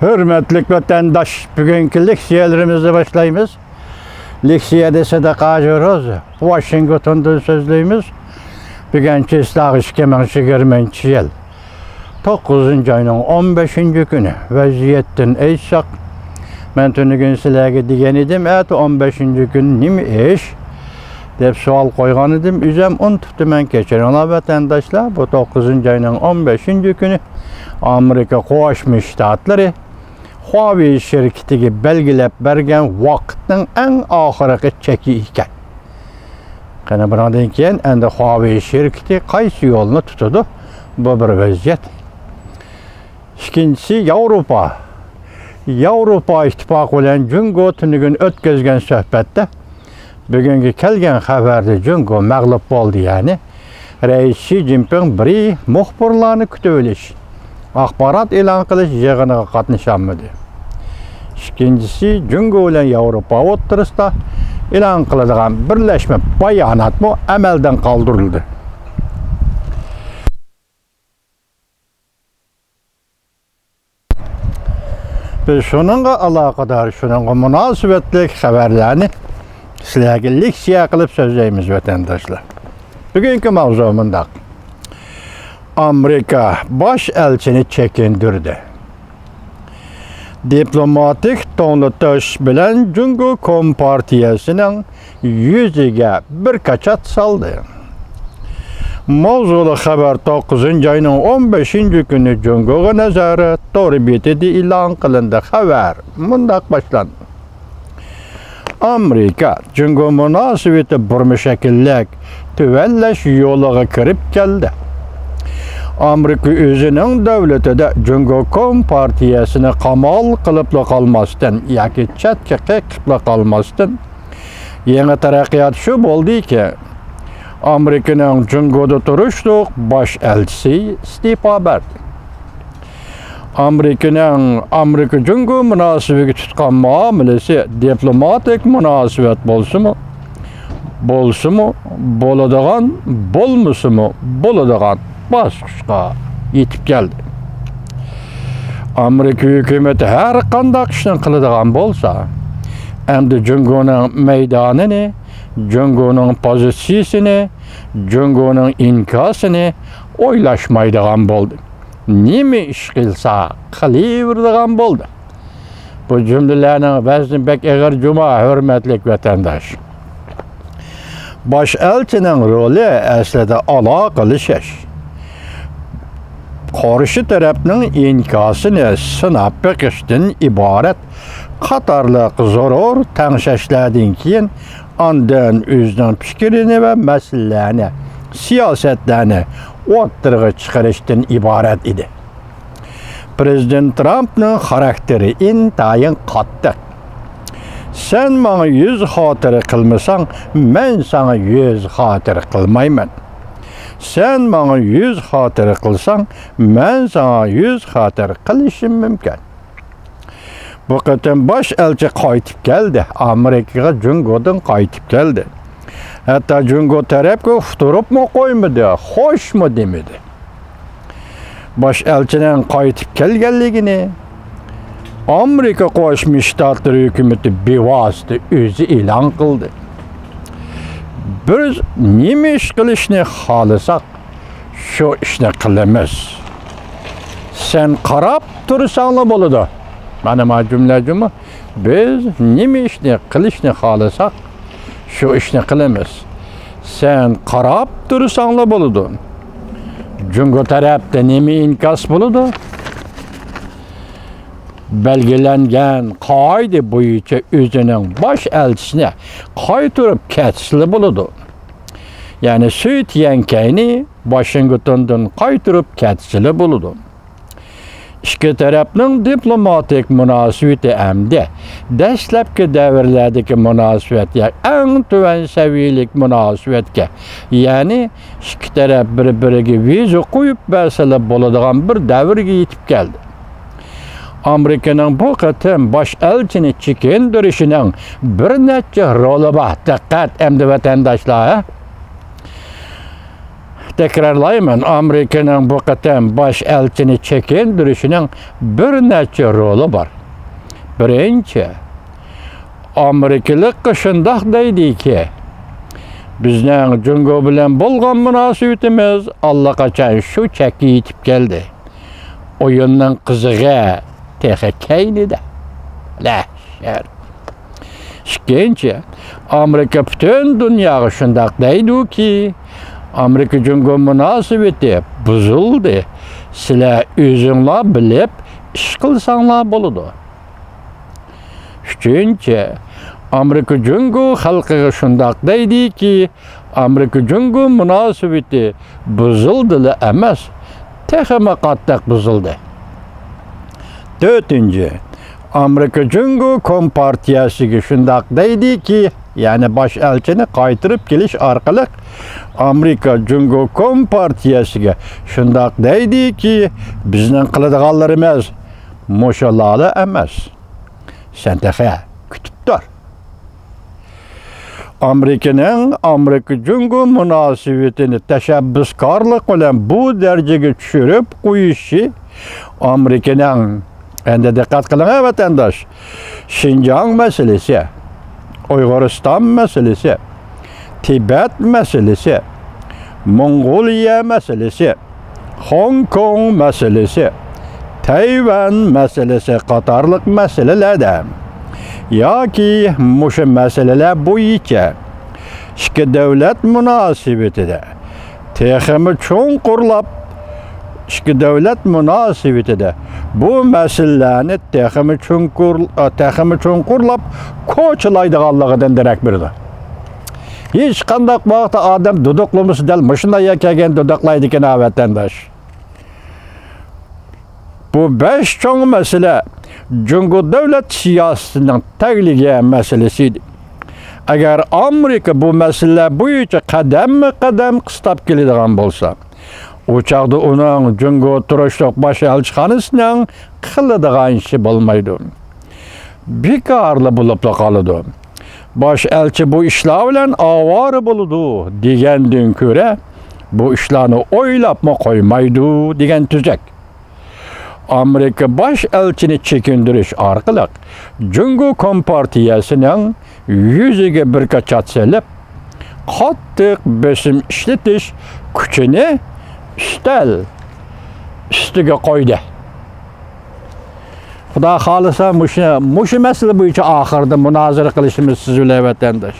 Hürmetlik vatandaş, bugünkü leksiyalarımızı başlayımız. Leksiya dese de qajırız. Washington'dan sözleyimiz. Bugünkü İslahı 2020 yıl 9. ayının 15. günü vaziyettin eysak. Ben tünü gün sizlerge diyen idim. 15. gün nimi iş? Dep sual koygan idim. Üzem unuttum ben geçen. Ona vatandaşlar bu 9. ayının 15. günü Amerika Qo'shma Shtatları Huawei şirketiga belgilab bergan vaqtning eng oxirgi cheki ekan. Qani bundan keyin endi Huawei şirketi qaysi yo'lni tutadi? Bu bir vaziyat. İkincisi Yevropa ittifoqi bilan Jungo tunigun o'tkazgan suhbatda bugungi kelgan xabarda Jungo mag'lub bo'ldi, ya'ni Rais Xi Jinping bir muxbirlarni kutib olish, axborot e'lon qilish yig'iniga qatnashamadi. İkincisi Jungo bilan Yevropa o'rtasida e'lon qiladigan birlashma bayonot bu amaldan qoldirildi. Biz shuningga aloqador, shuningga munosabatli xabarlarni sizlarga leksiya qilib so'zlaymiz vatandoshlar. Bugungi mavzu mundaq. Amerika bosh elchini chekindirdi. Diplomatik to'nlatish bilan Jungo Kompartiyasining yuziga bir qachat soldi. Mavzuli xabar 9. ayning 15. kuni Jungoga nazorat to'rbetida e'lon qilindi. Xabar mundaq boshlandi. Amerika Jungo munosabati burmishakillik tuvallash yo'liga kirib keldi. Amerika o'zining davlatida Jungo Kompartiyasini qamal qilib qolmasdan yoki chetga qilib qolmasdan yangi taraqqiyot shu bo'ldiki, Amerikaning Jungoda turishliq bosh elchisi iste'fo berdi. Amerika Jungo munosabatiga tutgan muomalasi diplomatik munosabat bo'lsa-mu, bo'ladigan bosqichga yetib keldi. Amerika hukumati har qanday ishni qiladigan bo'lsa, endi Jungoning maydonini, Jungoning pozitsiyasini, Jungoning inkosini o'ylashmaydigan bo'ldi. Nima ish qilsa qilaveradigan bo'ldi. Bu jumlalarning ba'zini bek og'ir juma, hurmatli vatandosh. Bosh elchining roli aslida aloqalashish. Qarshi tarafning inkosini sinab beqishdan iborat qatorliq zarur tanishishlardan keyin ondan o'zining fikrini va masalalarni, siyosatlarni o'rtaga chiqarishdan iborat edi. Prezident Trumpning xarakteri intayin qattiq. Sen bana 100 xotira qilmasang, men sana 100 xotira qilmayman. Sen bana 100 xotira qilsang, men sana 100 xotira qilishim mumkin. Bu qatam bosh elchi qaytib keldi. Amerikaga Jungodan qaytib keldi. Hatta Jungo tarafga uqtiribmi qo'ymadi, xo'shmi demadi. Bosh elchining qaytib kelganligini Amerika Qo'shma Shtatlari hukumati bevosita o'zi e'lon qildi. Biz nima ish qilishni xohlasak, shu ishni qilamiz. Sen qarab tursang bo'ladi. Mana bu jumlajimi biz nima ishni qilishni xohlasak, shu ishni qilamiz. Sen qarab tursang bo'ladi. Jungo tarafda nima inkos bo'ladi? Belgilangan qoida bo'yicha o'zining bosh elchisini qaytarib ketishli bo'ladi. Ya'ni Süt Yankayni Washingtondan qaytarib ketishli bo'ladi. İki tarafning diplomatik munosabati hamda dastlabki davrlardagi munosabatga eng tuvan saviyalik munosabatga, ya'ni ikki taraf bir-biriga viza qo'yib bersalar bo'ladigan bir davrga yetib keldi. Amerikaning bu qatam bosh elchini chekindirishining bir necha roli bor. Diqqat endi vatandoshlar. Tekrarlayman, Amerikanın bu qatam baş elçini çekindirişinin bir neçe rolu var. Birinci, Amerikalı qışındaq deydi ki, bizning Jungo bilan bo'lgan munosabatimiz allaqachon shu chekka yetib keldi. O'yinning qizig'i texi kaynida. Lahshar. Ikkinchi, Amerika butun dunyoga shundoq deydi-ki, Amerika Jungo munosabati buzildi. Sizlar o'zinglar bilib ish qilsanglar bo'ladi. Üçüncü, Amerika Jungo xalqiga shundoq deydi-ki, Amerika Jungo munosabati buzildi emas, texmi qattiq buzildi. Dördüncü, Amerika Jungo Kompartiyasiga shundoq deydi-ki, yani baş elçini qaytirib kelish orqali Amerika Jungo Kompartiyasiga shundoq deydi-ki, bizning qiladiganlarimiz mushalarni emas. Sen texe kütüp dur. Amerika Jungo munosabatini tashabbuskorlik bilan bu darajaga tushirib qo'yishi Amerikaning, endi diqqat qiling vatandosh, Şinjan meselesi, Uyg'uriston meselesi, Tibet meselesi, Mongoliya meselesi, Hong Kong meselesi, Tayvan meselesi qatorliq meselelerdə yoki mushu meseleler bo'yicha ikki davlat munosabatida texmi cho'nqurlab ikki davlat munosabatida bu meselelarni texmi cho'nqurlab ko'chilaydiganligidan darak berdi. Hech qanday vaqtda odam duduqlamasa dal mashina yakagan duduqlaydi ekan vatandosh. Bu 5 çoğun mesele Jungo devlet siyasetinin tegligi meselesiydi. Eğer Amerika bu mesele boyunca kadem kıstab keladigan bolsa, o çağda onun Jungo turuşluq baş elçixanasının qiladigan işi bolmaydı. Bekarlı bulup da qalıdı. Baş elçi bu işler bilen avara boludu degenden köre bu işlerini oylapma koymaydı degen tüzek. Amerika baş elçini çekindiriş orqali Jungo Kompartiyasining yüzüge bir qaçat selib, qattiq besim ishlatish kuchini ustiga qo'ydi. Xudo xolisa mushu masala bo'yicha oxirida munozara qilishimiz siz bilan vatandosh.